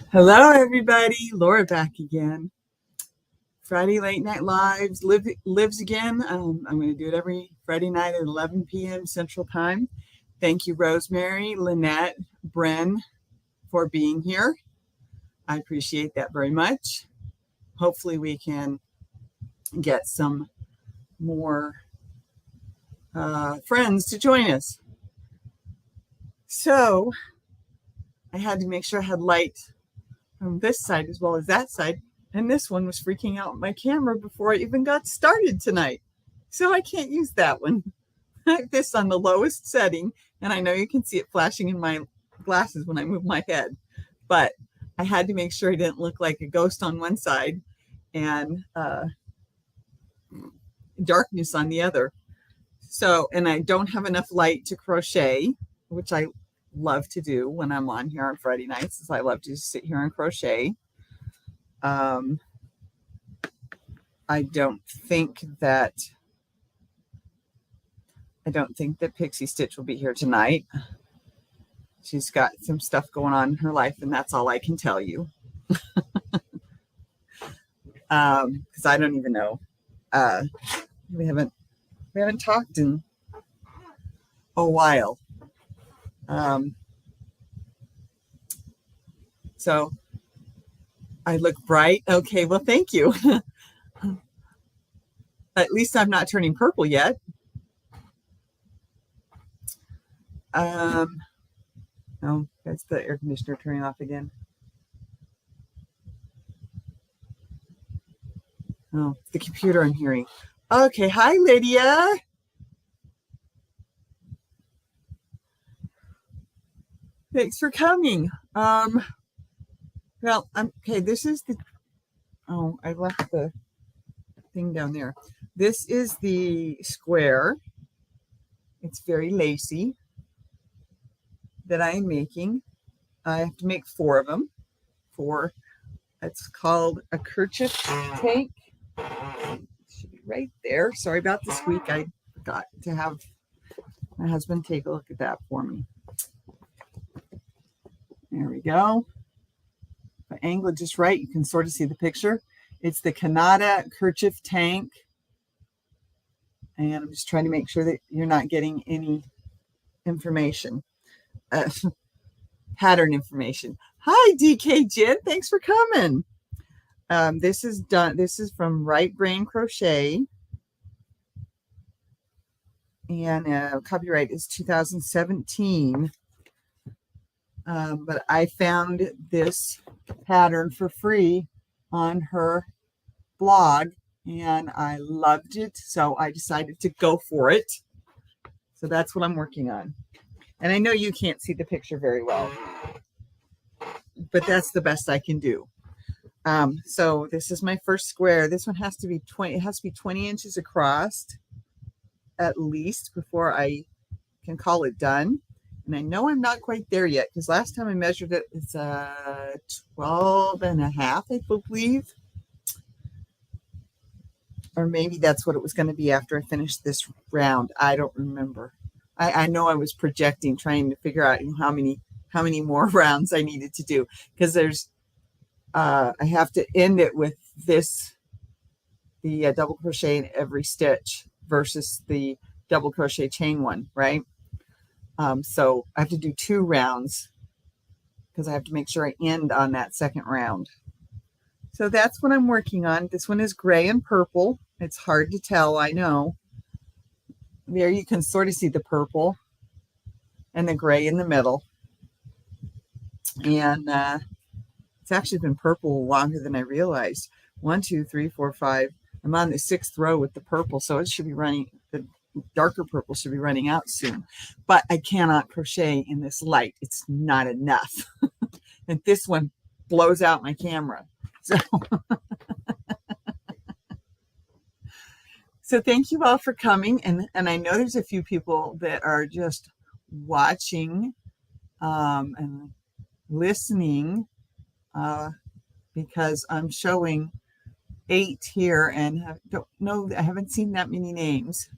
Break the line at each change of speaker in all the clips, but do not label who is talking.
Hello, everybody. Laura back again. Friday Late Night Lives lives again. I'm going to do it every Friday night at 11 p.m. Central Time. Thank you, Rosemary, Lynette, Bren, for being here. I appreciate that very much. Hopefully, we can get some more friends to join us. So, I had to make sure I had light from this side as well as that side. And this one was freaking out my camera before I even got started tonight. So I can't use that one. I have this on the lowest setting, and I know you can see it flashing in my glasses when I move my head. But I had to make sure I didn't look like a ghost on one side and darkness on the other. So, and I don't have enough light to crochet, which I love to do when I'm on here on Friday nights, is I love to sit here and crochet. I don't think that Pixie Stitch will be here tonight. She's got some stuff going on in her life, and that's all I can tell you. Because I don't even know. We haven't talked in a while. So I look bright. Okay, well, thank you. At least I'm not turning purple yet. No, that's the air conditioner turning off again. Oh, it's the computer I'm hearing. Okay, hi, Lydia. Thanks for coming. Well, okay, this is the, oh, I left the thing down there. This is the square. It's very lacy that I am making. I have to make 4 of them. 4. It's called a kerchief tank. It should be right there. Sorry about the squeak. I forgot to have my husband take a look at that for me. There we go. If I angle it just right, you can sort of see the picture. It's the Kanata kerchief tank. And I'm just trying to make sure that you're not getting any information. Pattern information. Hi, DK Jen. Thanks for coming. This is from Right Brain Crochet. And copyright is 2017. But I found this pattern for free on her blog, and I loved it, so I decided to go for it. So that's what I'm working on. And I know you can't see the picture very well, but that's the best I can do. So this is my first square. This one has to be 20 inches across at least before I can call it done. And I know I'm not quite there yet, because last time I measured it, it's 12 and a half, I believe. Or maybe that's what it was going to be after I finished this round. I don't remember. I know I was projecting, trying to figure out how many more rounds I needed to do, because there's I have to end it with the double crochet in every stitch versus the double crochet chain one, right? So I have to do 2 rounds because I have to make sure I end on that second round. So that's what I'm working on. This one is gray and purple. It's hard to tell, I know. There you can sort of see the purple and the gray in the middle. And it's actually been purple longer than I realized. 1, 2, 3, 4, 5. I'm on the 6th row with the purple, so it should be running, the darker purple should be running out soon. But I cannot crochet in this light. It's not enough. And this one blows out my camera. So thank you all for coming. And I know there's a few people that are just watching and listening because I'm showing 8 here and don't know, I haven't seen that many names.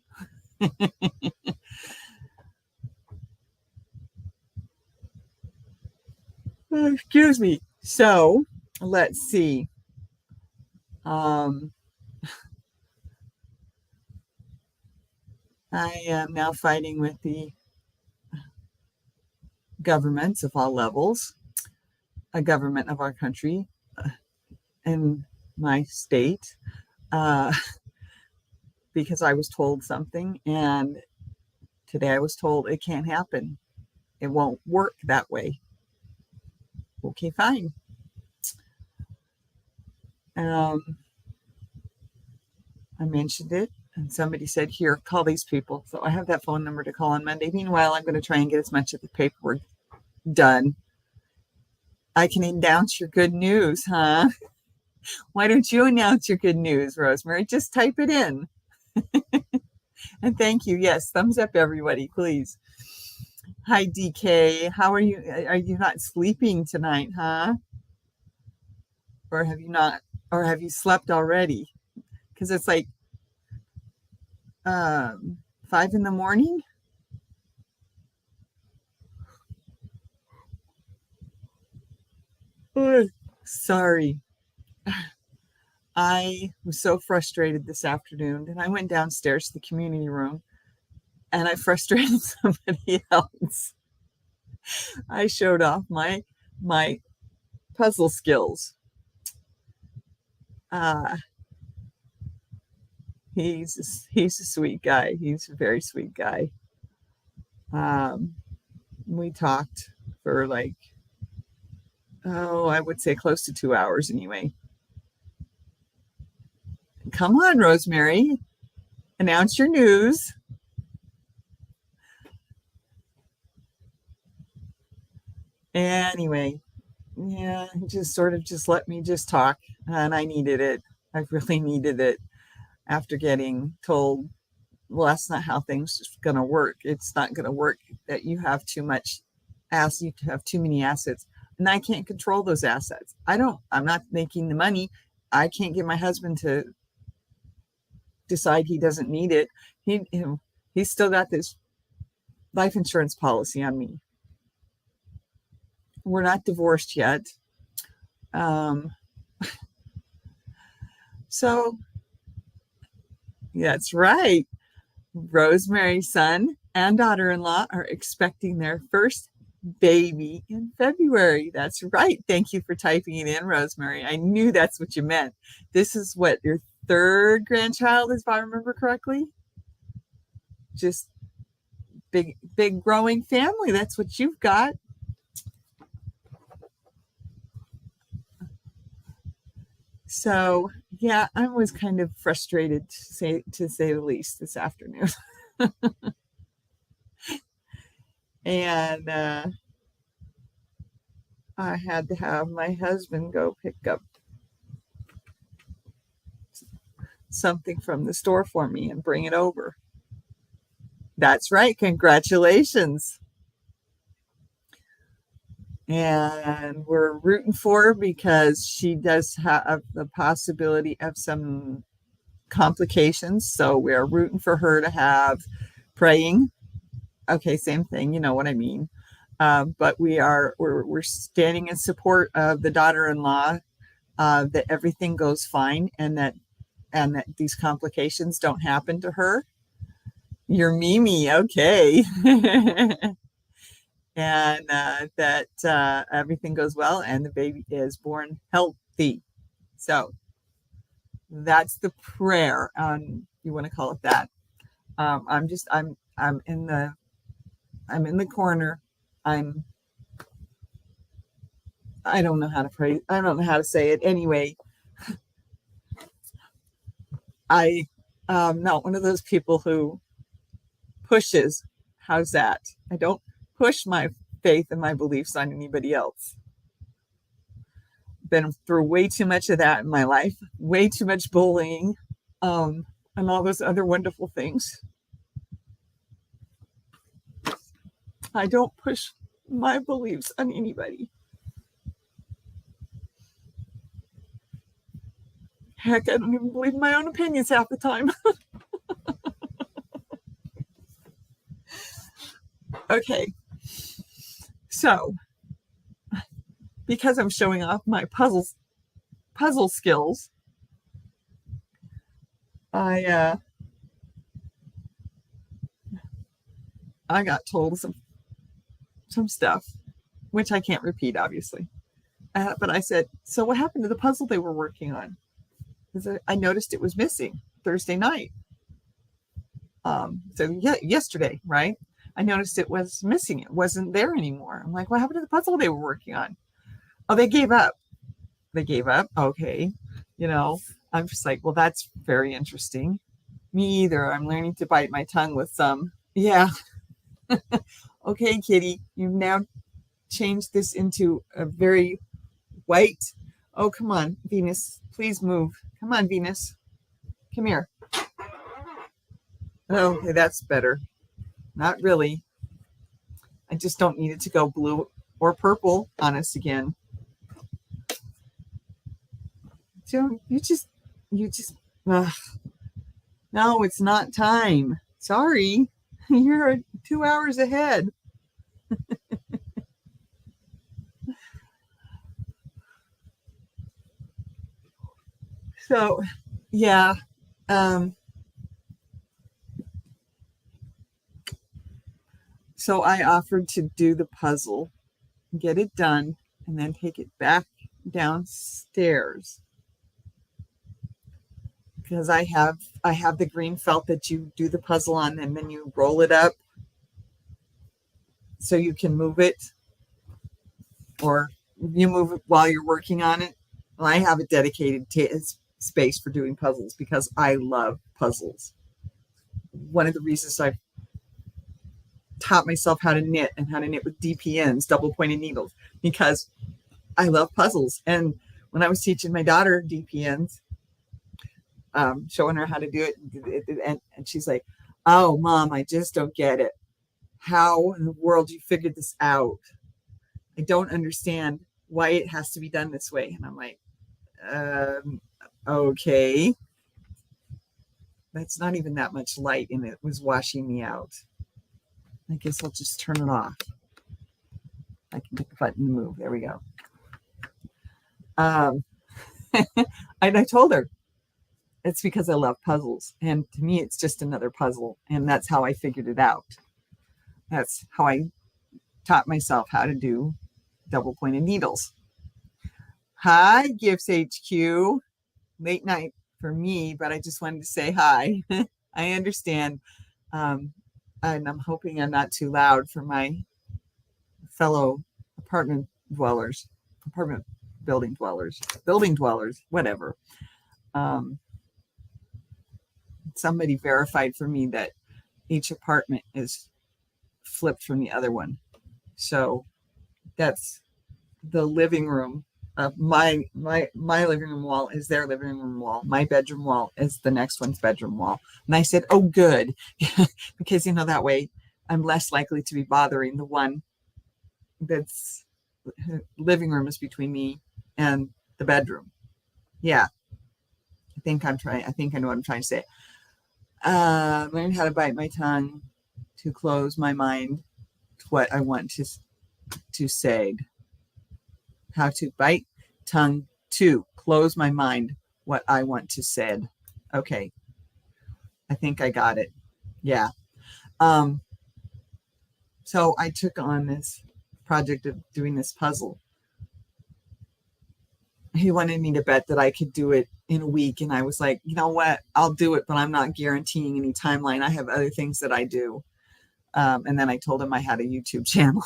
Excuse me. So let's see. I am now fighting with the governments of all levels, a government of our country and my state, uh, because I was told something, and today I was told it can't happen. It won't work that way. Okay, fine. Um, I mentioned it, and somebody said, here, call these people. So I have that phone number to call on Monday. Meanwhile, I'm going to try and get as much of the paperwork done. I can announce your good news, huh? Why don't you announce your good news, Rosemary? Just type it in. And thank you. Yes, thumbs up, everybody, please. Hi, DK. How are you? Are you not sleeping tonight, huh? Or have you not? Or have you slept already? Because it's like 5 in the morning. Sorry. I was so frustrated this afternoon, and I went downstairs to the community room and I frustrated somebody else. I showed off my puzzle skills. Uh, he's a sweet guy. He's a very sweet guy. We talked for like, I would say close to 2 hours anyway. Come on, Rosemary, announce your news. Anyway, yeah, he just sort of just let me just talk, and I needed it. I really needed it after getting told, well, that's not how things are going to work. It's not going to work that you have too much you have too many assets, and I can't control those assets. I'm not making the money. I can't get my husband to decide he doesn't need it. He's still got this life insurance policy on me. We're not divorced yet. So that's right. Rosemary's son and daughter-in-law are expecting their first baby in February. That's right. Thank you for typing it in, Rosemary. I knew that's what you meant. This is what, your third grandchild, if I remember correctly? Just big growing family. That's what you've got. So yeah, I was kind of frustrated to say the least this afternoon. And I had to have my husband go pick up something from the store for me and bring it over. That's right. Congratulations. And we're rooting for her because she does have the possibility of some complications. So we're rooting for her to have praying. Okay, same thing. You know what I mean. But we're standing in support of the daughter-in-law, that everything goes fine, and that these complications don't happen to her. You're Mimi, okay. And that everything goes well and the baby is born healthy. So that's the prayer. You want to call it that? I'm in the corner. I don't know how to pray. I don't know how to say it. Anyway, I'm not one of those people who pushes. How's that? I don't push my faith and my beliefs on anybody else. Been through way too much of that in my life, way too much bullying, and all those other wonderful things. I don't push my beliefs on anybody. Heck, I don't even believe my own opinions half the time. Okay, so because I'm showing off my puzzle skills, I got told some stuff, which I can't repeat, obviously. But I said, so what happened to the puzzle they were working on? Because I noticed it was missing Thursday night. So yeah, yesterday, right? I noticed it was missing. It wasn't there anymore. I'm like, what happened to the puzzle they were working on? Oh, they gave up. They gave up. Okay. I'm just like, well, that's very interesting. Me either. I'm learning to bite my tongue with some. Yeah. Okay, kitty, you've now changed this into a very white. Oh, come on, Venus, please move. Come on, Venus. Come here. Okay, that's better. Not really. I just don't need it to go blue or purple on us again. So you just, no, it's not time. Sorry, you're 2 hours ahead. So, yeah. So I offered to do the puzzle, get it done, and then take it back downstairs. Because I have the green felt that you do the puzzle on, and then you roll it up so you can move it, or you move it while you're working on it. Well, I have a dedicated space for doing puzzles because I love puzzles. One of the reasons I've taught myself how to knit and how to knit with DPNs, double pointed needles, because I love puzzles. And when I was teaching my daughter DPNs, showing her how to do it, and she's like, oh, Mom, I just don't get it. How in the world you figured this out? I don't understand why it has to be done this way. And I'm like, okay. That's not even that much light, and it was washing me out. I guess I'll just turn it off. I can get the button to move. There we go. And I told her, it's because I love puzzles. And to me, it's just another puzzle. And that's how I figured it out. That's how I taught myself how to do double pointed needles. Hi, Gifts HQ. Late night for me, but I just wanted to say hi. I understand. And I'm hoping I'm not too loud for my fellow apartment building dwellers, whatever. Somebody verified for me that each apartment is flipped from the other one. So that's the living room. My living room wall is their living room wall. My bedroom wall is the next one's bedroom wall. And I said, oh, good. Because, that way I'm less likely to be bothering the one that's living room is between me and the bedroom. Yeah. I think I know what I'm trying to say. Learn how to bite my tongue to close my mind to what I want to say. How to bite tongue to close my mind what I want to say. Okay. I think I got it. Yeah. So I took on this project of doing this puzzle. He wanted me to bet that I could do it in a week. And I was like, you know what? I'll do it, but I'm not guaranteeing any timeline. I have other things that I do. And then I told him I had a YouTube channel.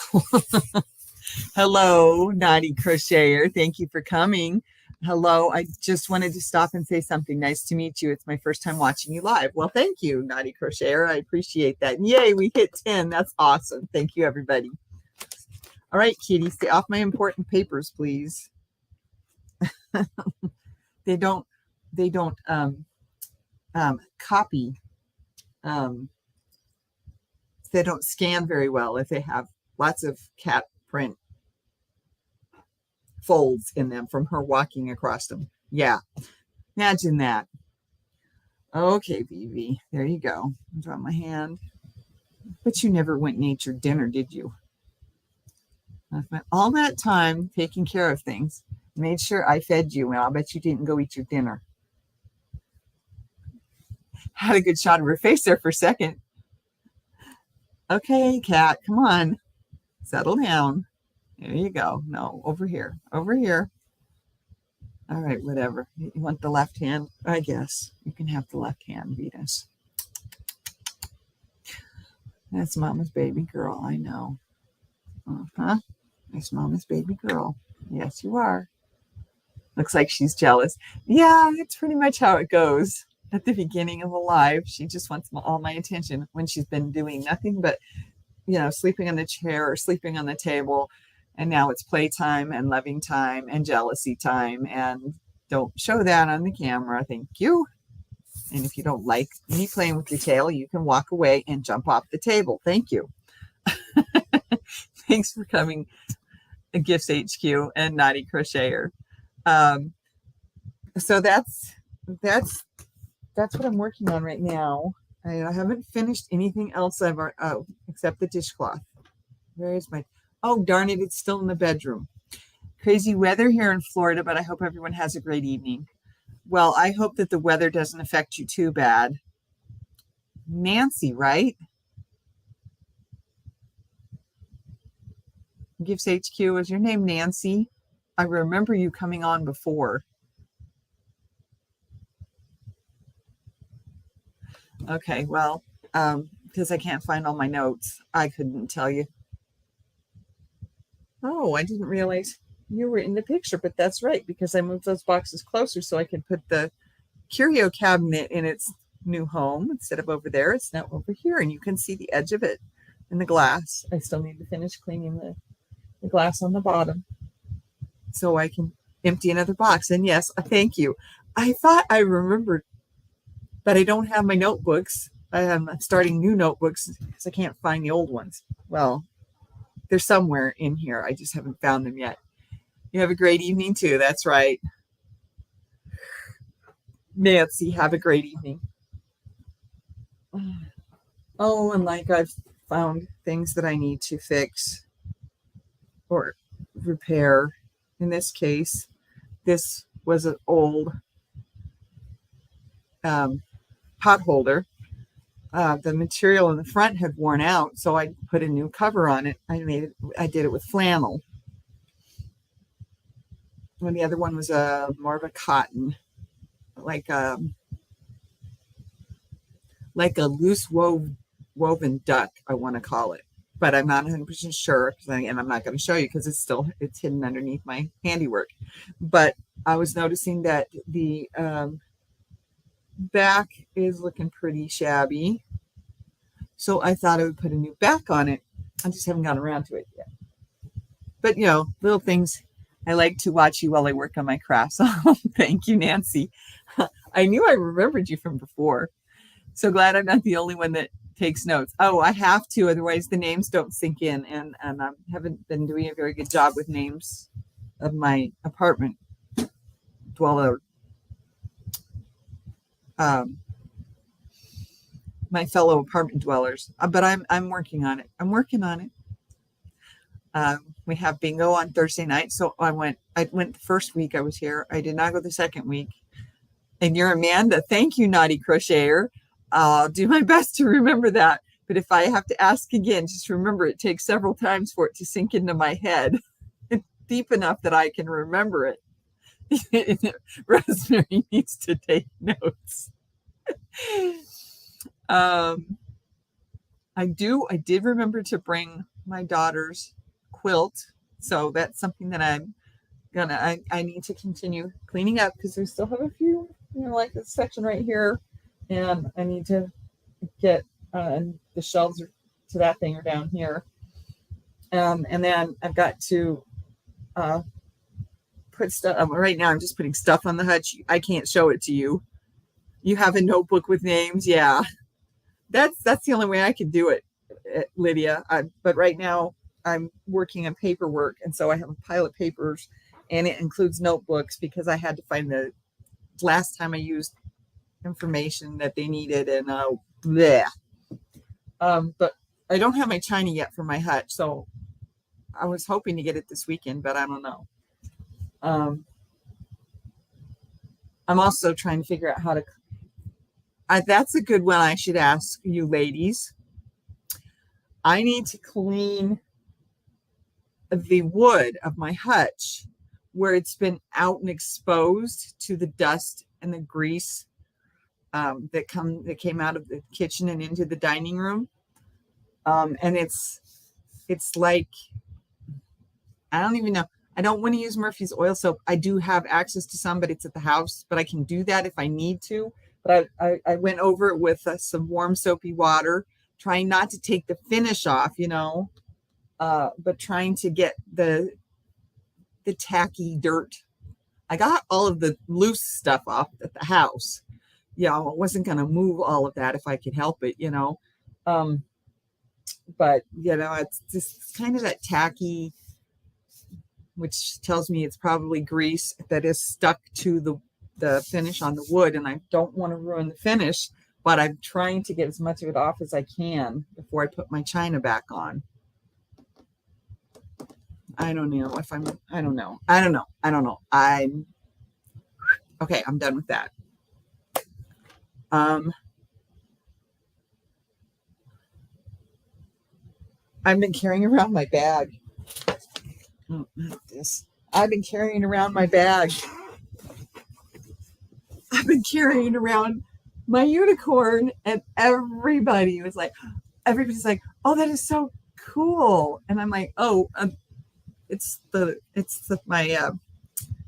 Hello, Naughty Crocheter. Thank you for coming. Hello. I just wanted to stop and say something. Nice to meet you. It's my first time watching you live. Well, thank you, Naughty Crocheter. I appreciate that. Yay, we hit 10. That's awesome. Thank you, everybody. All right, Kitty, stay off my important papers, please. They don't copy. They don't scan very well if they have lots of cat print folds in them from her walking across them. Yeah, imagine that. Okay, Vivi, there you go. Drop my hand. But you never went and ate your dinner, did you? I spent all that time taking care of things. Made sure I fed you, and I'll bet you didn't go eat your dinner. Had a good shot of her face there for a second. Okay, cat, come on. Settle down. There you go. No, over here. Over here. All right, whatever. You want the left hand? I guess. You can have the left hand, Venus. That's Mama's baby girl, I know. Uh-huh. That's Mama's baby girl. Yes, you are. Looks like she's jealous. Yeah, it's pretty much how it goes. At the beginning of a live, she just wants all my attention when she's been doing nothing but, sleeping on the chair or sleeping on the table. And now it's playtime and loving time and jealousy time. And don't show that on the camera. Thank you. And if you don't like me playing with your tail, you can walk away and jump off the table. Thank you. Thanks for coming, Gifts HQ and Naughty Crocheter. So that's what I'm working on right now. I haven't finished anything else except the dishcloth. Where is my... Oh, darn it, it's still in the bedroom. Crazy weather here in Florida, but I hope everyone has a great evening. Well, I hope that the weather doesn't affect you too bad. Nancy, right? Gifts HQ, is your name Nancy? I remember you coming on before. Okay, well, because I can't find all my notes, I couldn't tell you. Oh, I didn't realize you were in the picture, but that's right, because I moved those boxes closer so I could put the curio cabinet in its new home. Instead of over there, it's now over here, and you can see the edge of it in the glass. I still need to finish cleaning the glass on the bottom so I can empty another box. And yes, thank you. I thought I remembered, but I don't have my notebooks. I'm starting new notebooks because I can't find the old ones. Well, they're somewhere in here. I just haven't found them yet. You have a great evening too. That's right. Nancy, have a great evening. Oh, and like I've found things that I need to fix or repair. In this case, this was an old pot holder. The material in the front had worn out, so I put a new cover on it. I did it with flannel. And the other one was more of a cotton, like a loose woven duck, I want to call it. But I'm not 100% sure, and I'm not going to show you because it's hidden underneath my handiwork. But I was noticing that the back is looking pretty shabby, so I thought I would put a new back on it. I just haven't gotten around to it yet. But little things. I like to watch you while I work on my crafts. Thank you, Nancy. I knew I remembered you from before. So glad I'm not the only one that takes notes. Oh, I have to, otherwise the names don't sink in, and I haven't been doing a very good job with names of my apartment dweller. My fellow apartment dwellers, but I'm working on it. We have bingo on Thursday night, so I went the first week I was here. I did not go the second week. And you're Amanda. Thank you, Naughty Crocheter. I'll do my best to remember that. But if I have to ask again, just remember it takes several times for it to sink into my head deep enough that I can remember it. Rosemary needs to take notes. I did remember to bring my daughter's quilt. So that's something that I need to continue cleaning up because we still have a few, like this section right here. And I need to get the shelves to that thing are down here. And then I've got to put stuff. Right now I'm just putting stuff on the hutch. I can't show it to you. You have a notebook with names. Yeah. That's the only way I can do it, Lydia. But right now I'm working on paperwork. And so I have a pile of papers and it includes notebooks because I had to find the last time I used information that they needed, and but I don't have my china yet for my hutch, so I was hoping to get it this weekend, but I don't know. I'm also trying to figure out how to. That's a good one I should ask you ladies. I need to clean the wood of my hutch where it's been out and exposed to the dust and the grease that came out of the kitchen and into the dining room. And it's like, I don't even know. I don't want to use Murphy's oil soap. I do have access to some, but it's at the house. But I can do that if I need to. But I went over it with some warm soapy water, trying not to take the finish off, but trying to get the tacky dirt. I got all of the loose stuff off at the house. I wasn't going to move all of that if I could help it, but it's just kind of that tacky, which tells me it's probably grease that is stuck to the finish on the wood, and I don't want to ruin the finish, but I'm trying to get as much of it off as I can before I put my china back on. I don't know. Okay, I'm done with that. I've been carrying around my bag. Oh, not this. I've been carrying around my bag. I've been carrying around my unicorn, and everybody's like, oh, that is so cool. And I'm like, oh, it's my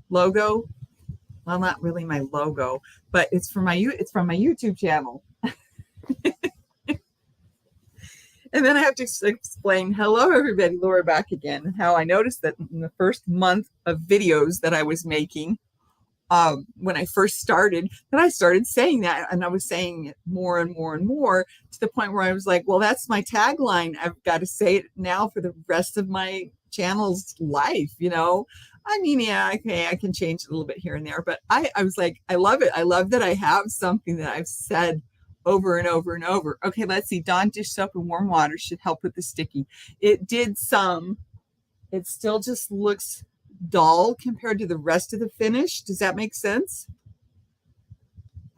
logo. Well, not really my logo, but it's from my YouTube channel. And then I have to explain, hello, everybody, Laura back again, how I noticed that in the first month of videos that I was making, when I first started, that I started saying that, and I was saying it more and more and more to the point where I was like, well, that's my tagline. I've got to say it now for the rest of my channel's life, I mean, yeah, okay, I can change it a little bit here and there, but I was like, I love it. I love that I have something that I've said over and over and over. Okay, let's see. Dawn dish soap and warm water should help with the sticky. It did some. It still just looks dull compared to the rest of the finish. Does that make sense?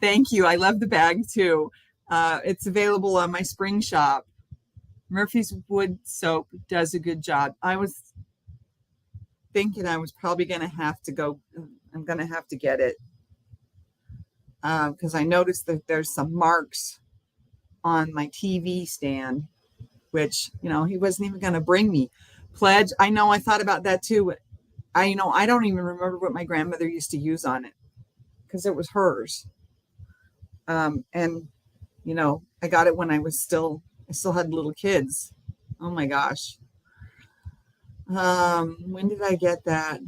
Thank you. I love the bag too. It's available on my spring shop. Murphy's wood soap does a good job. I was thinking I was probably going to have to go. I'm going to have to get it. Because I noticed that there's some marks on my TV stand, which, he wasn't even going to bring me. Pledge, I know, I thought about that too. I don't even remember what my grandmother used to use on it because it was hers. And, I got it when I still had little kids. Oh my gosh. When did I get that?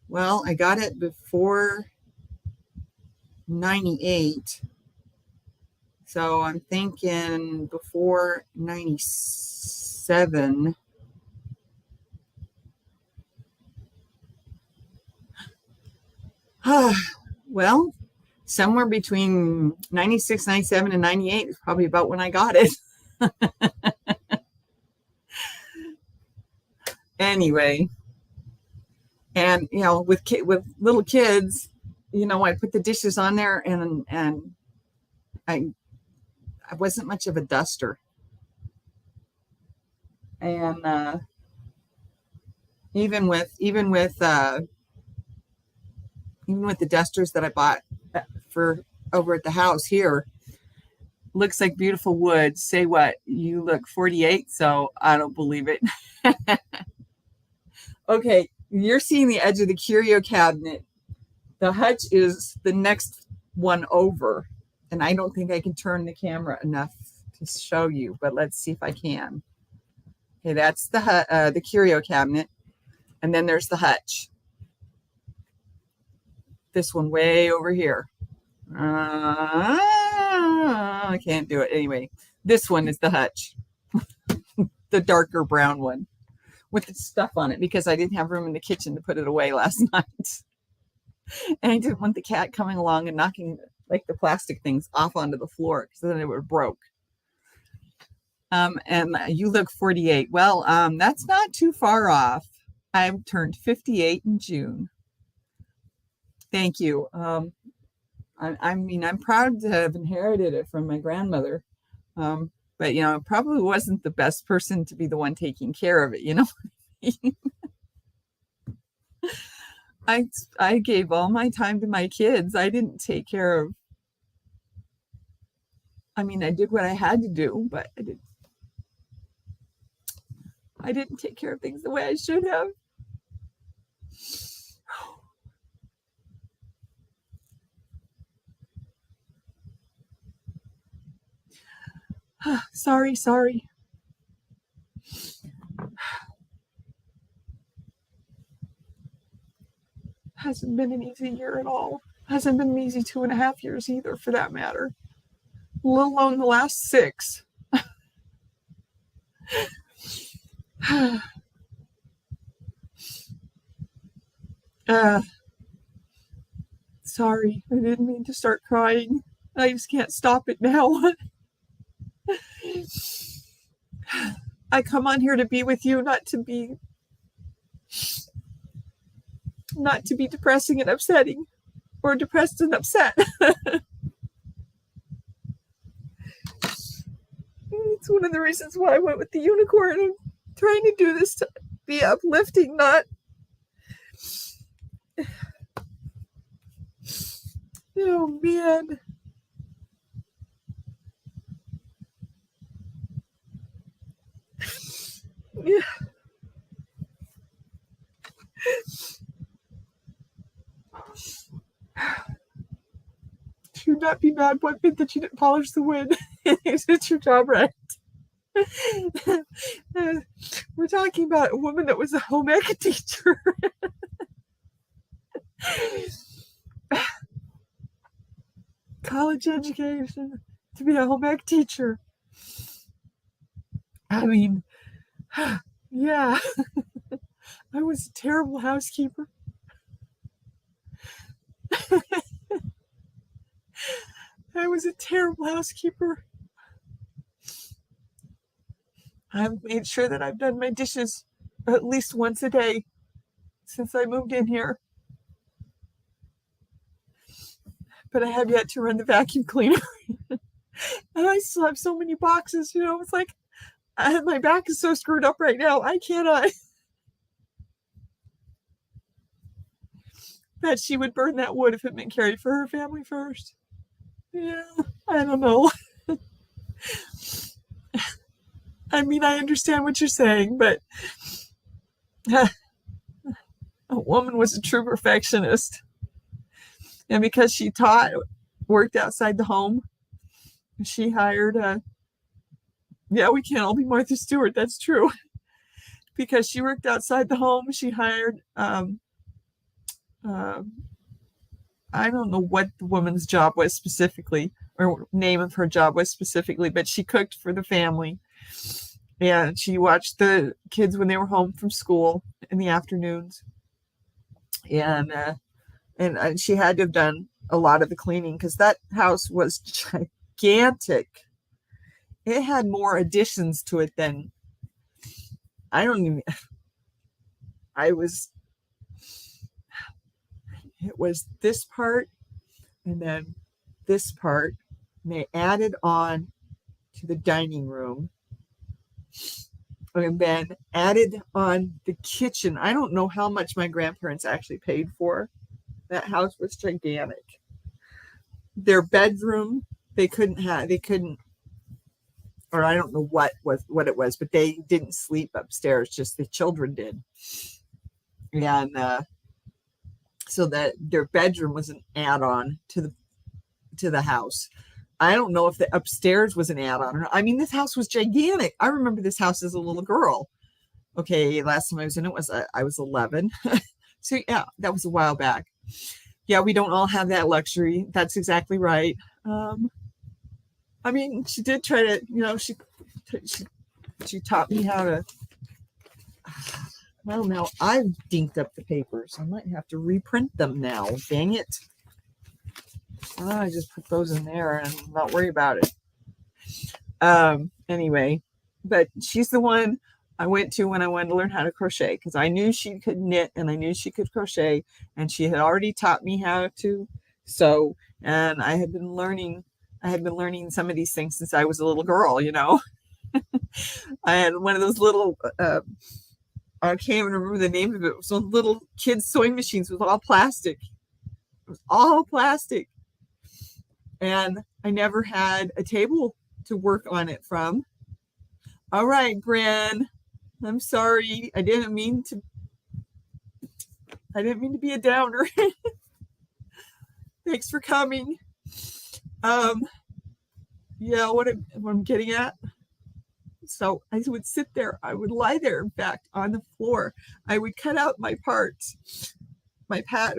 Well, I got it before 98. So I'm thinking before 97. Well, somewhere between 96, 97, and 98 is probably about when I got it. Anyway, and with little kids, I put the dishes on there, and I wasn't much of a duster, and even with the dusters that I bought for over at the house here, looks like beautiful wood. Say what? You look 48, so I don't believe it. Okay, you're seeing the edge of the curio cabinet. The hutch is the next one over, and I don't think I can turn the camera enough to show you, but let's see if I can. Okay, that's the curio cabinet, and then there's the hutch. This one way over here. I can't do it. Anyway, this one is the hutch, the darker brown one with the stuff on it, because I didn't have room in the kitchen to put it away last night. And I didn't want the cat coming along and knocking like the plastic things off onto the floor, because then it would broke. And you look 48. Well, that's not too far off. I've turned 58 in June. Thank you. I mean, I'm proud to have inherited it from my grandmother. But, probably wasn't the best person to be the one taking care of it, I gave all my time to my kids. I didn't take care of, I did what I had to do, but I didn't take care of things the way I should have. Sorry. Hasn't been an easy year at all. Hasn't been an easy 2.5 years either, for that matter. Let alone the last 6. Sorry, I didn't mean to start crying. I just can't stop it now. I come on here to be with you, not to be depressing and upsetting, or depressed and upset. It's one of the reasons why I went with the unicorn. I'm trying to do this to be uplifting, not... Oh, man. Yeah. Should not be mad one bit that you didn't polish the wood. You did your job right. We're talking about a woman that was a home ec teacher. College education to be a home ec teacher. Yeah. I was a terrible housekeeper. I was a terrible housekeeper. I've made sure that I've done my dishes at least once a day since I moved in here. But I have yet to run the vacuum cleaner. And I still have so many boxes, it's like my back is so screwed up right now. I cannot. Bet she would burn that wood if it meant Carrie for her family first. Yeah, I don't know. I understand what you're saying, but a woman was a true perfectionist. And because she worked outside the home, she hired we can't all be Martha Stewart, that's true. Because she worked outside the home, she hired I don't know what the woman's job was specifically, or name of her job was specifically, but she cooked for the family. And she watched the kids when they were home from school in the afternoons. And she had to have done a lot of the cleaning because that house was gigantic. It had more additions to it than it was this part and then this part. And they added on to the dining room and then added on the kitchen. I don't know how much my grandparents actually paid for. That house was gigantic. Their bedroom, they couldn't, or I don't know what it was, but they didn't sleep upstairs, just the children did. And so that their bedroom was an add-on to the house. I don't know if the upstairs was an add-on or not. This house was gigantic. I remember this house as a little girl. Okay, last time I was in it I was 11. So yeah, that was a while back. Yeah, we don't all have that luxury. That's exactly right. She did try to, she taught me how to, well, now I've dinked up the papers. I might have to reprint them now. Dang it. I just put those in there and not worry about it. Anyway, but she's the one I went to when I wanted to learn how to crochet, because I knew she could knit and I knew she could crochet, and she had already taught me how to sew, and I had been learning some of these things since I was a little girl, you know. I had one of those little I can't even remember the name of it. It was one little kids sewing machines with all plastic. It was all plastic. And I never had a table to work on it from. All right, Bren. I'm sorry. I didn't mean to be a downer. Thanks for coming. Yeah, what I'm getting at. So I would sit there. I would lie there, in fact, on the floor. I would cut out my parts,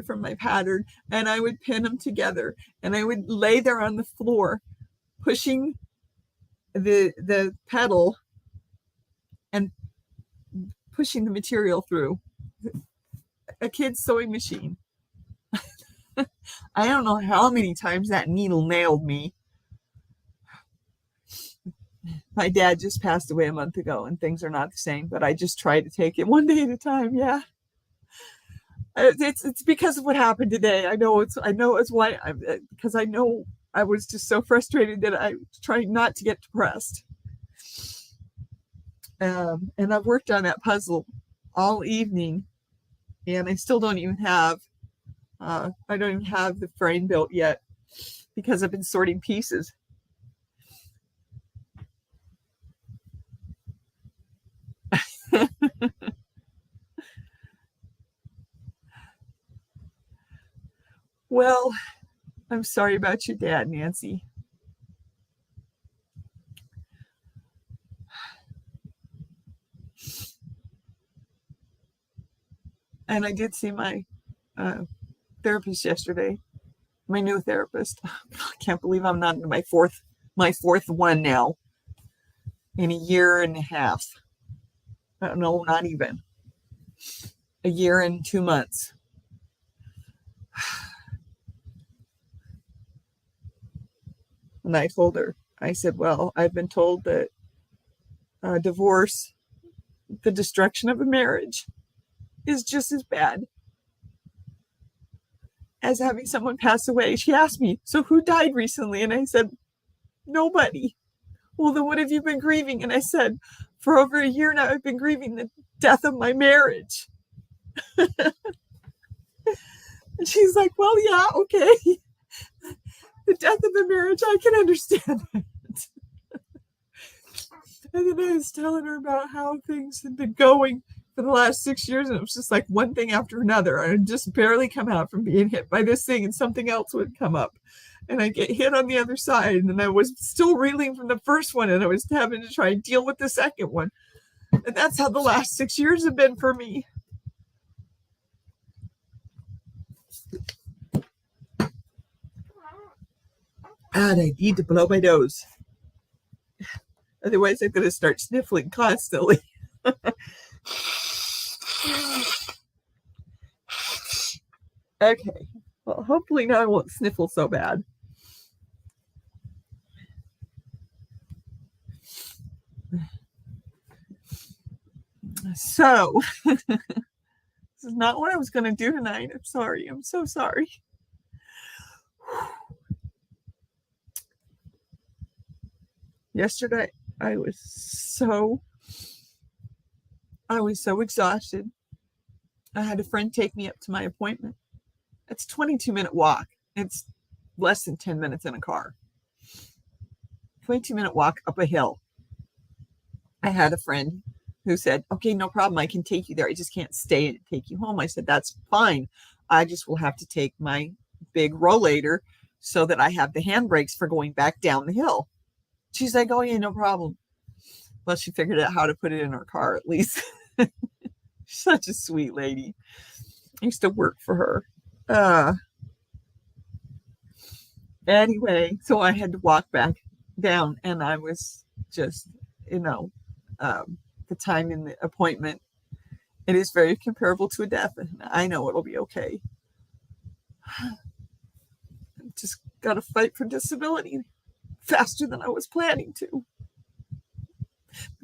from my pattern, and I would pin them together. And I would lay there on the floor, pushing the pedal and pushing the material through. A kid's sewing machine. I don't know how many times that needle nailed me. My dad just passed away a month ago, and things are not the same, but I just try to take it one day at a time. Yeah. It's because of what happened today. I know it's why, because I know I was just so frustrated that I was trying not to get depressed. And I've worked on that puzzle all evening, and I still don't even have, the frame built yet, because I've been sorting pieces. Well, I'm sorry about your dad, Nancy. And I did see my therapist yesterday, my new therapist. I can't believe I'm not into my fourth one now in a year and a half. No, not even. A year and 2 months. And I told her, I said, well, I've been told that divorce, the destruction of a marriage, is just as bad as having someone pass away. She asked me, so who died recently? And I said, nobody. Well, then what have you been grieving? And I said, for over a year now, I've been grieving the death of my marriage. And she's like, well, yeah, okay. The death of a marriage, I can understand that. And then I was telling her about how things had been going for the last 6 years, and it was just like one thing after another. I would just barely come out from being hit by this thing, and something else would come up. And I'd get hit on the other side, and I was still reeling from the first one, and I was having to try and deal with the second one. And that's how the last 6 years have been for me. And I need to blow my nose. Otherwise, I'm going to start sniffling constantly. Okay. Well, hopefully now I won't sniffle so bad. So, this is not what I was going to do tonight. I'm sorry. I'm so sorry. Yesterday, I was so exhausted. I had a friend take me up to my appointment. It's a 22-minute walk. It's less than 10 minutes in a car. 22-minute walk up a hill. I had a friend who said, okay, no problem. I can take you there. I just can't stay and take you home. I said, that's fine. I just will have to take my big rollator so that I have the handbrakes for going back down the hill. She's like, oh, yeah, no problem. Well, she figured out how to put it in her car, at least. Such a sweet lady. I used to work for her. Anyway, so I had to walk back down, and I was just, the time in the appointment, it is very comparable to a death, and I know it'll be okay. Just got to fight for disability faster than I was planning to,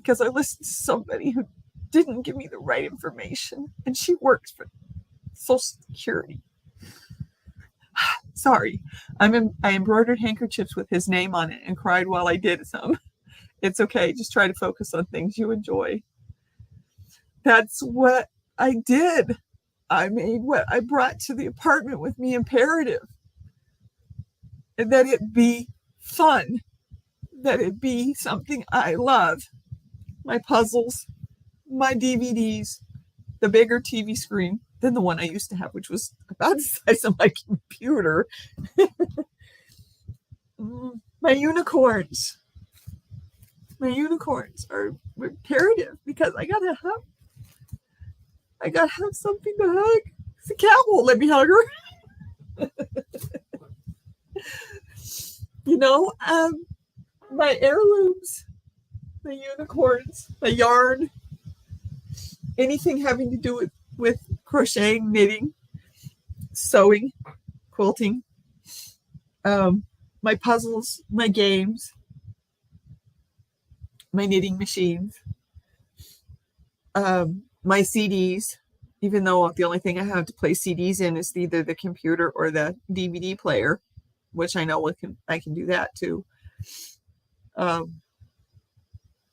because I listened to somebody who didn't give me the right information, and she works for Social Security. Sorry, I embroidered handkerchiefs with his name on it and cried while I did some. It's okay. Just try to focus on things you enjoy. That's what I did. I made what I brought to the apartment with me imperative. And that it be fun. That it be something I love. My puzzles, my DVDs, the bigger TV screen than the one I used to have, which was about the size of my computer. My unicorns. My unicorns are imperative because I gotta have something to hug. The cat won't let me hug her. My heirlooms, my unicorns, my yarn, anything having to do with crocheting, knitting, sewing, quilting, my puzzles, my games, my knitting machines, my CDs, even though the only thing I have to play CDs in is either the computer or the DVD player, which I know I can do that too.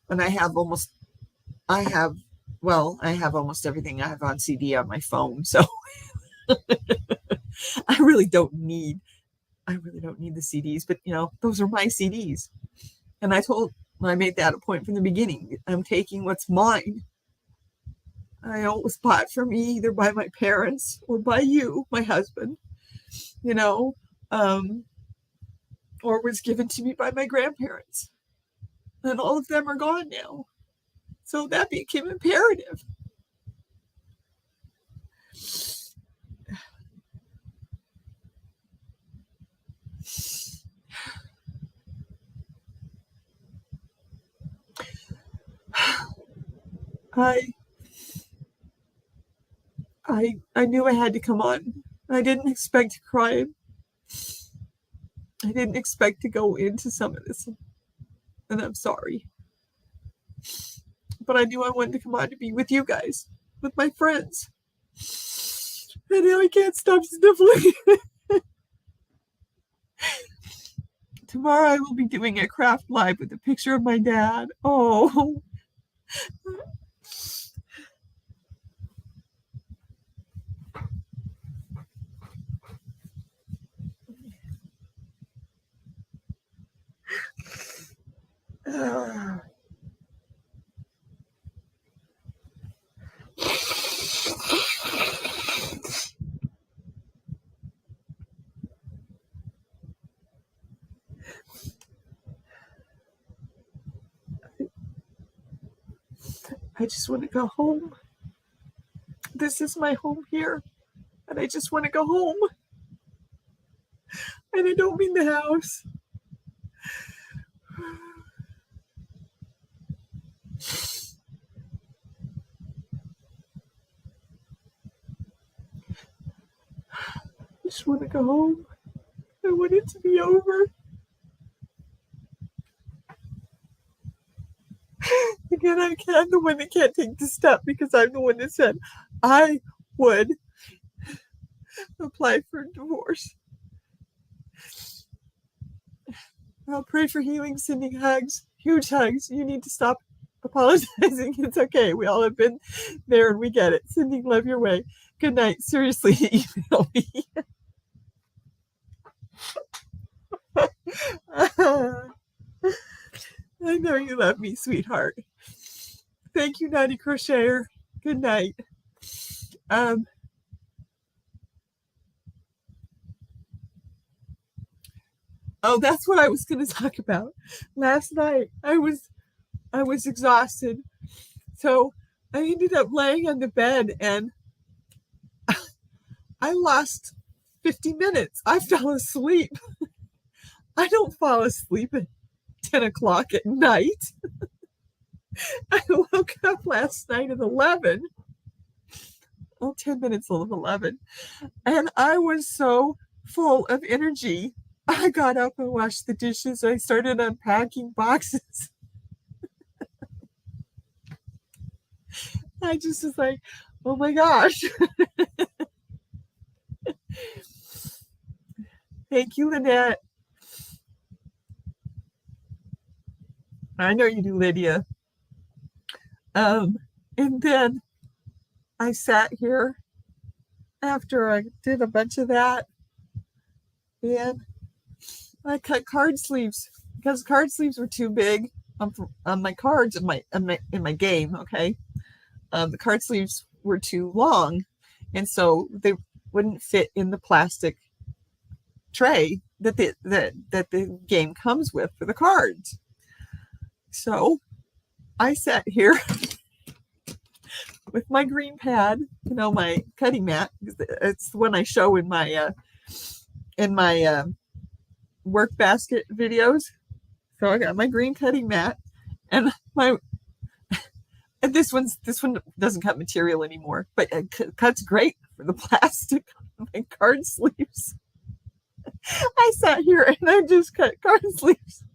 And I have almost everything I have on CD on my phone. So I really don't need the CDs, but those are my CDs. And I made that a point from the beginning. I'm taking what's mine. I always bought for me either by my parents or by you, my husband, or was given to me by my grandparents. And all of them are gone now. So that became imperative. I knew I had to come on. I didn't expect to cry. I didn't expect to go into some of this. And I'm sorry. But I knew I wanted to come on to be with you guys, with my friends. And now I can't stop sniffling. Tomorrow I will be doing a craft live with a picture of my dad. Oh. I just want to go home. This is my home here, and I just want to go home. And I don't mean the house. I just want to go home. I want it to be over. Again, I'm the one that can't take the step because I'm the one that said I would apply for a divorce. I'll pray for healing, sending hugs, huge hugs. You need to stop apologizing. It's okay. We all have been there and we get it. Sending love your way. Good night. Seriously, email me. I know you love me, sweetheart. Thank you, Naughty Crocheter. Good night. Oh, that's what I was going to talk about. Last night, I was exhausted. So I ended up laying on the bed and I lost 50 minutes. I fell asleep. I don't fall asleep at 10 o'clock at night. I woke up last night at 11. 10 minutes of 11. And I was so full of energy. I got up and washed the dishes. I started unpacking boxes. I just was like, oh my gosh. Thank you, Lynette. I know you do, Lydia. And then I sat here after I did a bunch of that, and I cut card sleeves because card sleeves were too big on my cards in my game. Okay, the card sleeves were too long, and so they wouldn't fit in the plastic tray that the game comes with for the cards. So I sat here with my green pad, my cutting mat. It's the one I show in my work basket videos. So I got my green cutting mat, and this one doesn't cut material anymore, but it cuts great for the plastic on my card sleeves. I sat here and I just cut card sleeves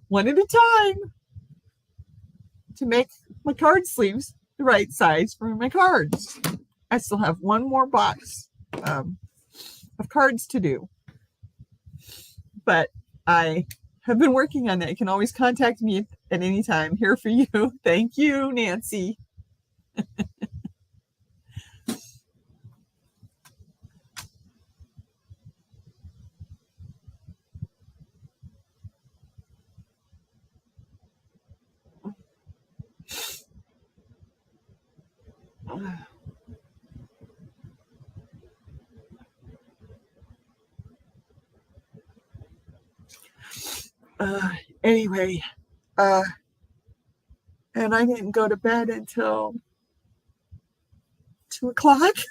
one at a time to make my card sleeves the right size for my cards. I still have one more box of cards to do, but I have been working on that. You can always contact me at any time. Here for you. Thank you, Nancy. Anyway, and I didn't go to bed until 2:00.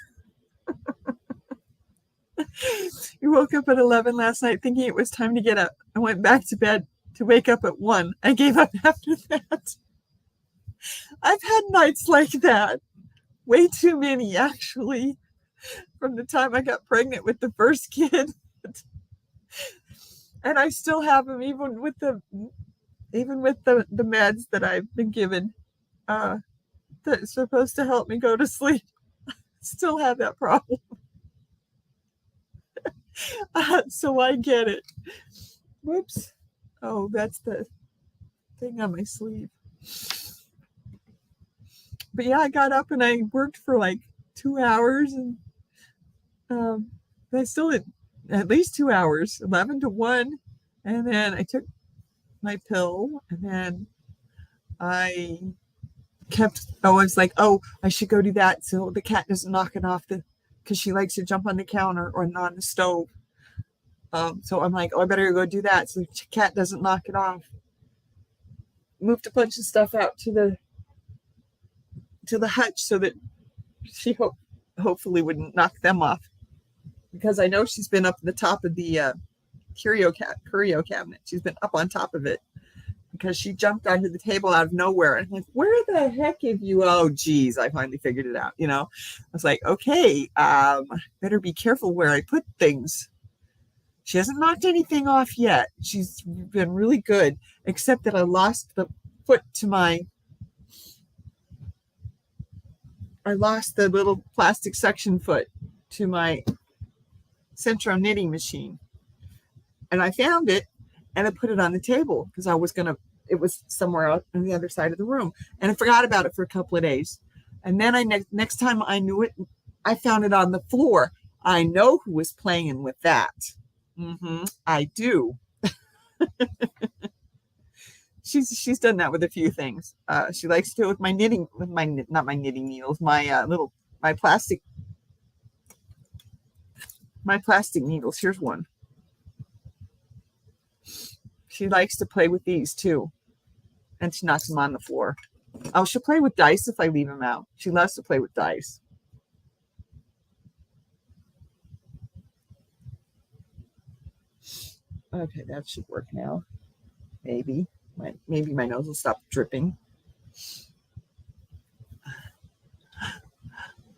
You woke up at 11 last night thinking it was time to get up. I went back to bed to wake up at 1. I gave up after that. I've had nights like that. Way too many, actually, from the time I got pregnant with the first kid. And I still have them, even with the meds that I've been given that's supposed to help me go to sleep. Still have that problem. So I get it. Whoops. Oh, that's the thing on my sleeve. But yeah, I got up and I worked for like 2 hours, and I still did at least 2 hours, 11 to 1. And then I took my pill, and then I was like, oh, I should go do that so the cat doesn't knock it off because she likes to jump on the counter or on the stove. So I'm like, oh, I better go do that so the cat doesn't knock it off. Moved a bunch of stuff out to the hutch so that she hopefully wouldn't knock them off, because I know she's been up at the top of the curio cabinet. She's been up on top of it because she jumped onto the table out of nowhere. And I'm like, where the heck have you? Oh, geez, I finally figured it out. I was like, okay, better be careful where I put things. She hasn't knocked anything off yet. She's been really good, except that I lost the little plastic suction foot to my Centro knitting machine. And I found it and I put it on the table because it was somewhere out on the other side of the room. And I forgot about it for a couple of days. And then next time I knew it, I found it on the floor. I know who was playing with that. I do. She's done that with a few things. She likes to do it with my knitting, not my knitting needles, my plastic needles. Here's one. She likes to play with these too, and she knocks them on the floor. Oh, she'll play with dice if I leave them out. She loves to play with dice. Okay, that should work now. Maybe my nose will stop dripping.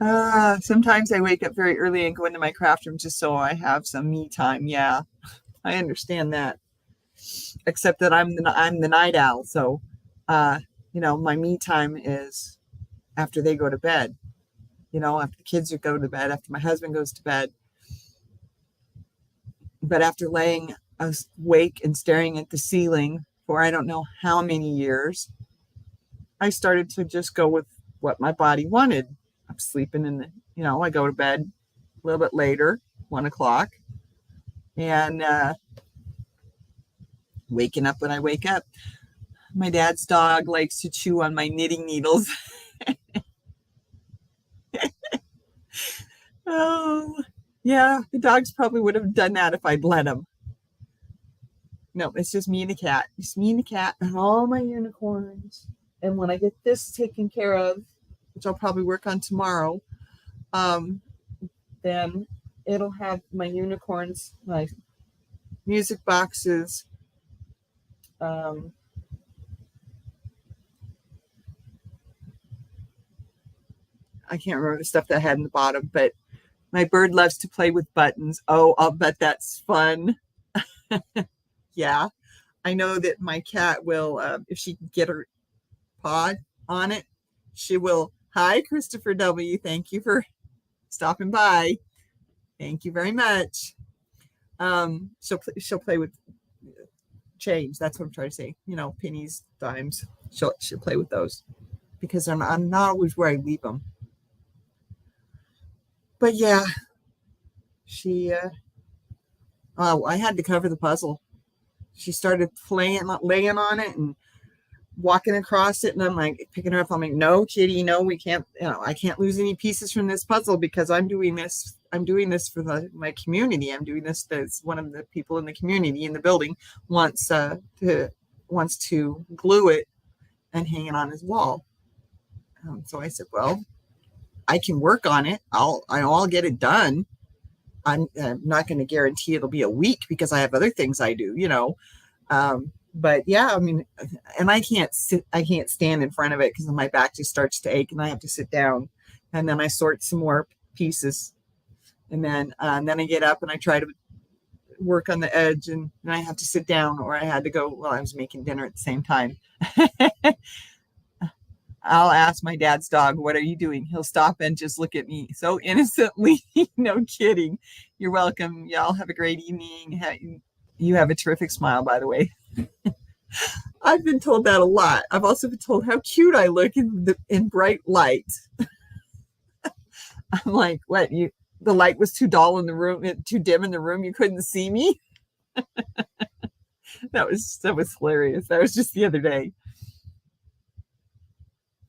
Sometimes I wake up very early and go into my craft room just so I have some me time. Yeah, I understand that. Except that I'm the night owl, so my me time is after they go to bed, after the kids go to bed, after my husband goes to bed. But after laying awake and staring at the ceiling for I don't know how many years, I started to just go with what my body wanted. I'm sleeping I go to bed a little bit later, 1 o'clock, and waking up when I wake up. My dad's dog likes to chew on my knitting needles. Oh, yeah, the dogs probably would have done that if I'd let him. No, it's just me and the cat. Just me and the cat and all my unicorns. And when I get this taken care of, which I'll probably work on tomorrow, then it'll have my unicorns, my music boxes, I can't remember the stuff that I had in the bottom, but my bird loves to play with buttons. Oh, I'll bet that's fun. Yeah, I know that my cat will, if she can get her paw on it, she will. Hi, Christopher W. Thank you for stopping by. Thank you very much. She'll play with change. That's what I'm trying to say. Pennies, dimes. She'll play with those because I'm not always where I leave them. But yeah, I had to cover the puzzle. She started laying on it and walking across it, and I'm like picking her up. I'm like, no, kitty, no, we can't. I can't lose any pieces from this puzzle because I'm doing this. I'm doing this for my community. I'm doing this as one of the people in the community in the building wants to glue it and hang it on his wall. So I said, well, I can work on it. I'll get it done. I'm not going to guarantee it'll be a week because I have other things I do, but yeah, I mean, and I can't stand in front of it because my back just starts to ache and I have to sit down, and then I sort some more pieces, and then I get up and I try to work on the edge, and then I have to sit down, or I had to go while I was making dinner at the same time. I'll ask my dad's dog, what are you doing? He'll stop and just look at me so innocently. No kidding. You're welcome. Y'all have a great evening. You have a terrific smile, by the way. I've been told that a lot. I've also been told how cute I look in bright light. I'm like, what? The light was too dull in the room, too dim in the room. You couldn't see me. That was hilarious. That was just the other day.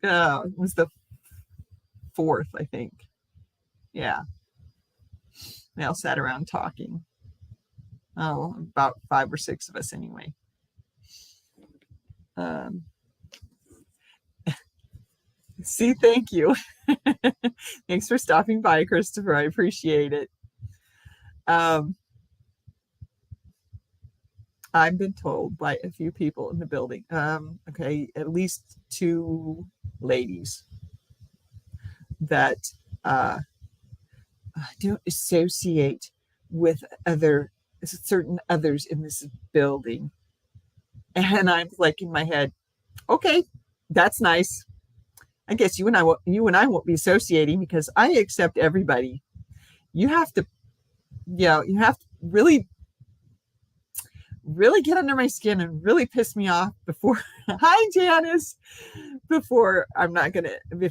It was the 4th, I think. Yeah. They all sat around talking. Oh, about 5 or 6 of us anyway. See, thank you. Thanks for stopping by, Christopher. I appreciate it. I've been told by a few people in the building, okay, at least 2 ladies that don't associate with certain others in this building. And I'm like in my head, okay, that's nice. I guess you and I won't be associating because I accept everybody. You have to really get under my skin and really piss me off before hi Janice, before I'm going to be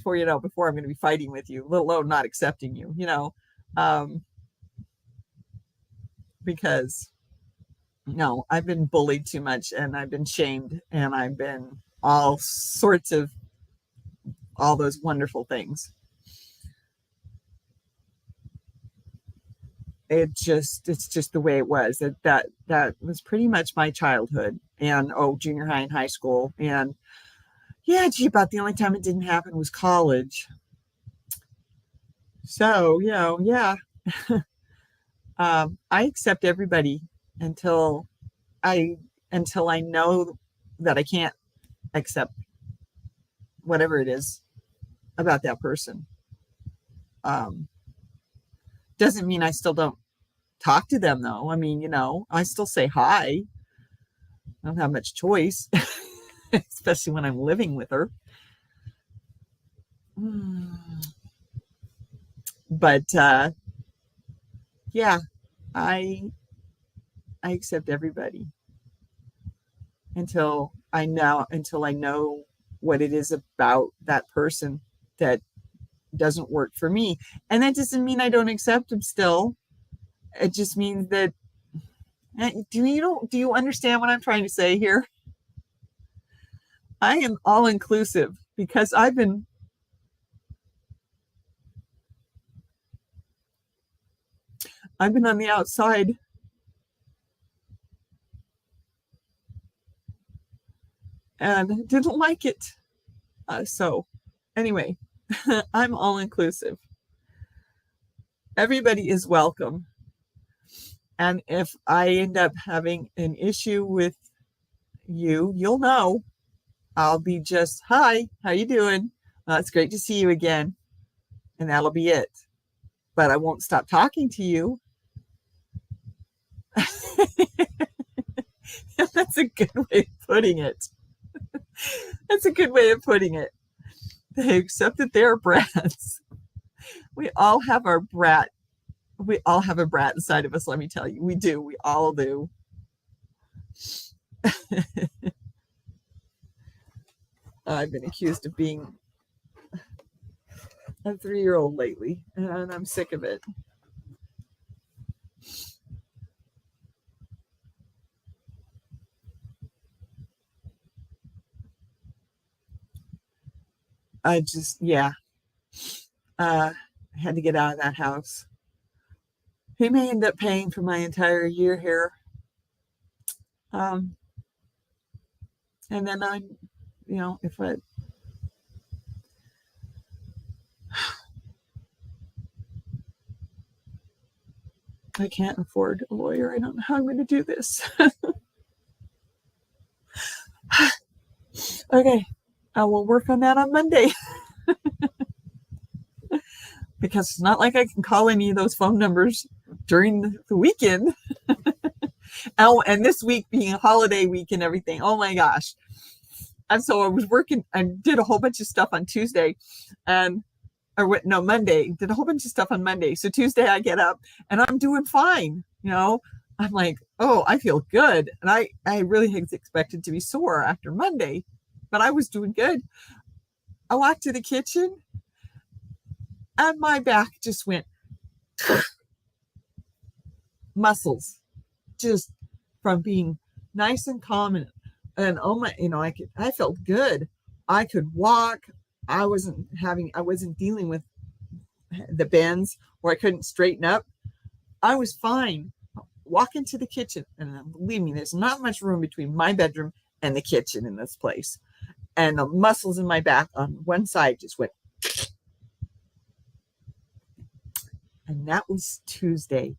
fighting with you, let alone not accepting you, because I've been bullied too much, and I've been shamed, and I've been all sorts of all those wonderful things. It's just the way it was. That was pretty much my childhood, and junior high and high school, and about the only time it didn't happen was college. So I accept everybody until I know that I can't accept whatever it is about that person. Doesn't mean I still don't talk to them, though. I mean, I still say hi. I don't have much choice, especially when I'm living with her. But yeah, I accept everybody until I know what it is about that person that doesn't work for me. And that doesn't mean I don't accept them still. It just means that do you understand what I'm trying to say here? I am all inclusive because I've been on the outside and didn't like it. So anyway, I'm all inclusive. Everybody is welcome. And if I end up having an issue with you, you'll know. I'll be just, hi, how you doing? It's great to see you again. And that'll be it. But I won't stop talking to you. That's a good way of putting it. That's a good way of putting it. They accept that they're brats. We all have our brat. We all have a brat inside of us, let me tell you. We do. We all do. I've been accused of being a 3-year-old lately, and I'm sick of it. I just, yeah. I had to get out of that house. He may end up paying for my entire year here. And then if I can't afford a lawyer, I don't know how I'm going to do this. Okay, I will work on that on Monday. Because it's not like I can call any of those phone numbers during the weekend. Oh, and this week being a holiday week and everything. Oh my gosh. And so I was working and did a whole bunch of stuff on Tuesday Monday, did a whole bunch of stuff on Monday. So Tuesday I get up and I'm doing fine. I'm like, oh, I feel good. And I really expected to be sore after Monday, but I was doing good. I walked to the kitchen and my back just went muscles, just from being nice and calm and oh my, I felt good. I could walk. I wasn't dealing with the bends where I couldn't straighten up. I was fine. Walk into the kitchen, and believe me, there's not much room between my bedroom and the kitchen in this place. And the muscles in my back on one side just went. And that was Tuesday.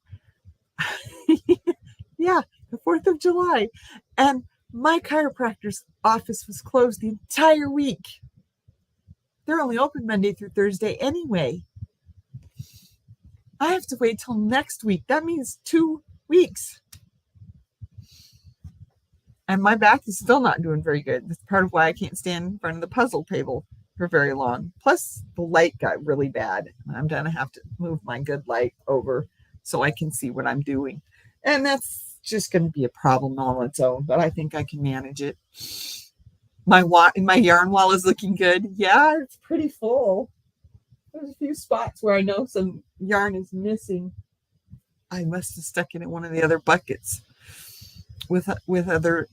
Yeah, the 4th of July. And my chiropractor's office was closed the entire week. They're only open Monday through Thursday anyway. I have to wait till next week. That means 2 weeks. And my back is still not doing very good. That's part of why I can't stand in front of the puzzle table for very long. Plus, the light got really bad. I'm going to have to move my good light over so I can see what I'm doing. And that's just going to be a problem all on its own, but I think I can manage it. My yarn wall is looking good. Yeah, it's pretty full. There's a few spots where I know some yarn is missing. I must have stuck it in one of the other buckets with other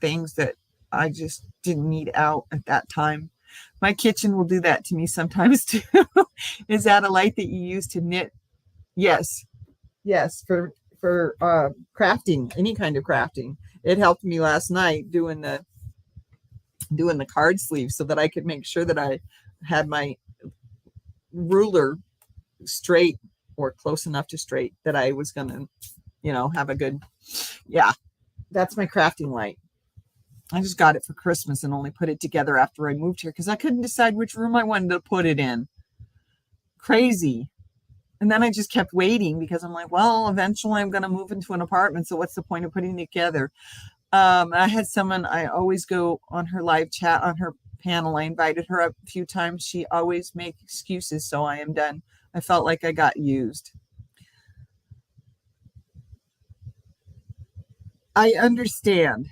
things that I just didn't need out at that time. My kitchen will do that to me sometimes too. Is that a light that you use to knit? Yes, for crafting, any kind of crafting. It helped me last night doing the card sleeve so that I could make sure that I had my ruler straight or close enough to straight that I was going to, have a good, yeah, that's my crafting light. I just got it for Christmas and only put it together after I moved here because I couldn't decide which room I wanted to put it in. Crazy. And then I just kept waiting because I'm like, well, eventually I'm going to move into an apartment. So what's the point of putting it together? I had someone, I always go on her live chat on her panel. I invited her up a few times. She always makes excuses, so I am done. I felt like I got used. I understand.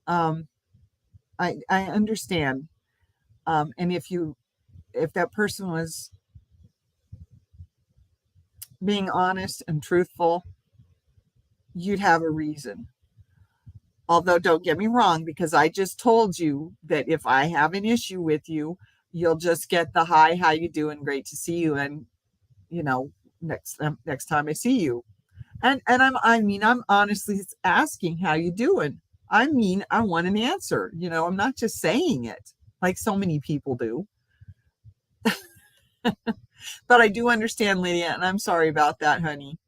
I understand. And if that person was being honest and truthful, you'd have a reason. Although don't get me wrong, because I just told you that if I have an issue with you, you'll just get the hi, how you doing, great to see you, and next time I see you. And I'm honestly asking how you doing. I want an answer. I'm not just saying it like so many people do. But I do understand, Lydia, and I'm sorry about that, honey.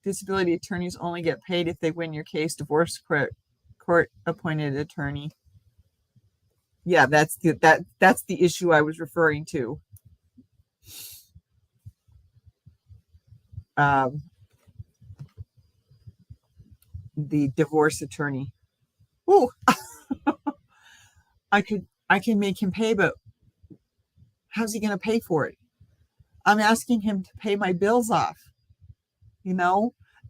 Disability attorneys only get paid if they win your case. Divorce court appointed attorney. Yeah, that's the issue I was referring to. The divorce attorney. Oh, I can make him pay, but how's he going to pay for it? I'm asking him to pay my bills off, and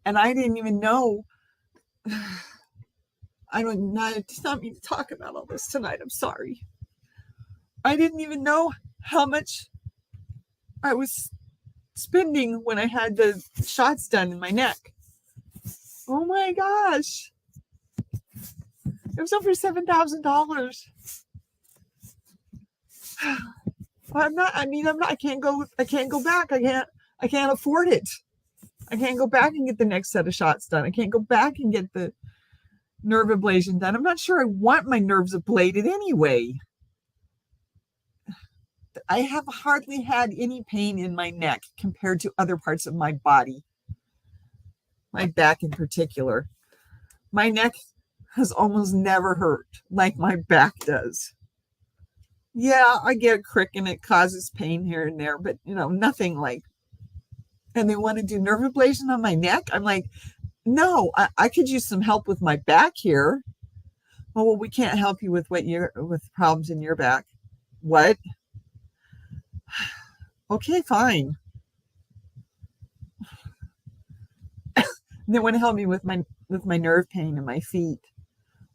I didn't even know. I did not mean to talk about all this tonight. I'm sorry. I didn't even know how much I was spending when I had the shots done in my neck. Oh my gosh. It was over $7,000. I can't go back. I can't afford it. I can't go back and get the next set of shots done. I can't go back and get the nerve ablation done. I'm not sure I want my nerves ablated anyway. I have hardly had any pain in my neck compared to other parts of my body. My back in particular. My neck has almost never hurt like my back does. Yeah, I get a crick and it causes pain here and there, but nothing like. And they want to do nerve ablation on my neck. I'm like, no, I could use some help with my back here. Oh, well, we can't help you with with problems in your back. What? Okay, fine. They want to help me with my nerve pain in my feet.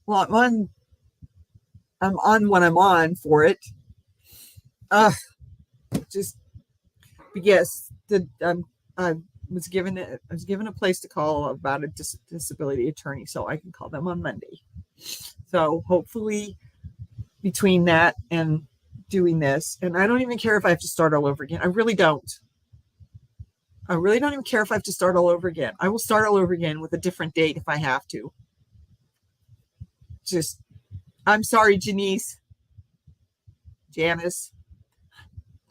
Well, I'm on what I'm on for it. Yes, I was given a place to call about a disability attorney, so I can call them on Monday. So hopefully between that and doing this, and I don't even care if I have to start all over again. I really don't even care if I have to start all over again. I will start all over again with a different date if I have to. I'm sorry, Janice. Janice.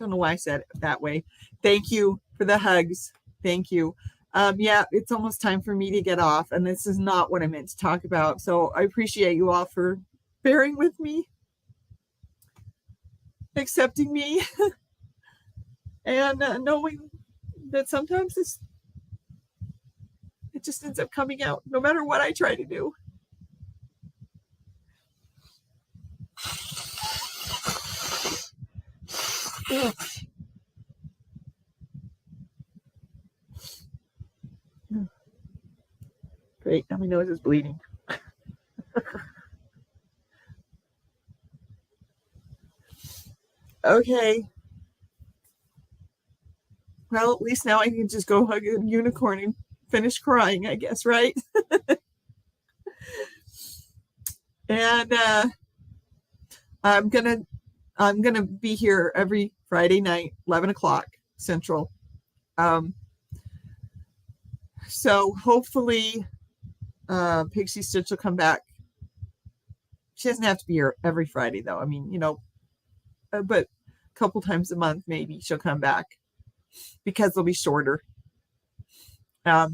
Don't know why I said it that way. Thank you for the hugs. Thank you. Yeah, it's almost time for me to get off, and this is not what I meant to talk about. So I appreciate you all for bearing with me, accepting me, and knowing that sometimes it just ends up coming out no matter what I try to do. Great, now my nose is bleeding. Okay. Well, at least now I can just go hug a unicorn and finish crying, I guess, right? And I'm gonna be here every Friday night, 11 o'clock Central. So hopefully Pixie Stitch will come back. She doesn't have to be here every Friday, though. I mean, but a couple times a month, maybe she'll come back because they'll be shorter.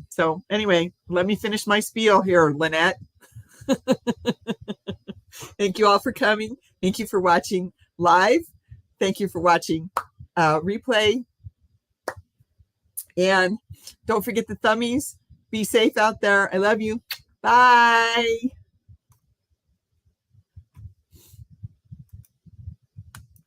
So anyway, let me finish my spiel here, Lynette. Thank you all for coming. Thank you for watching live. Thank you for watching replay. And don't forget the thummies. Be safe out there. I love you. Bye.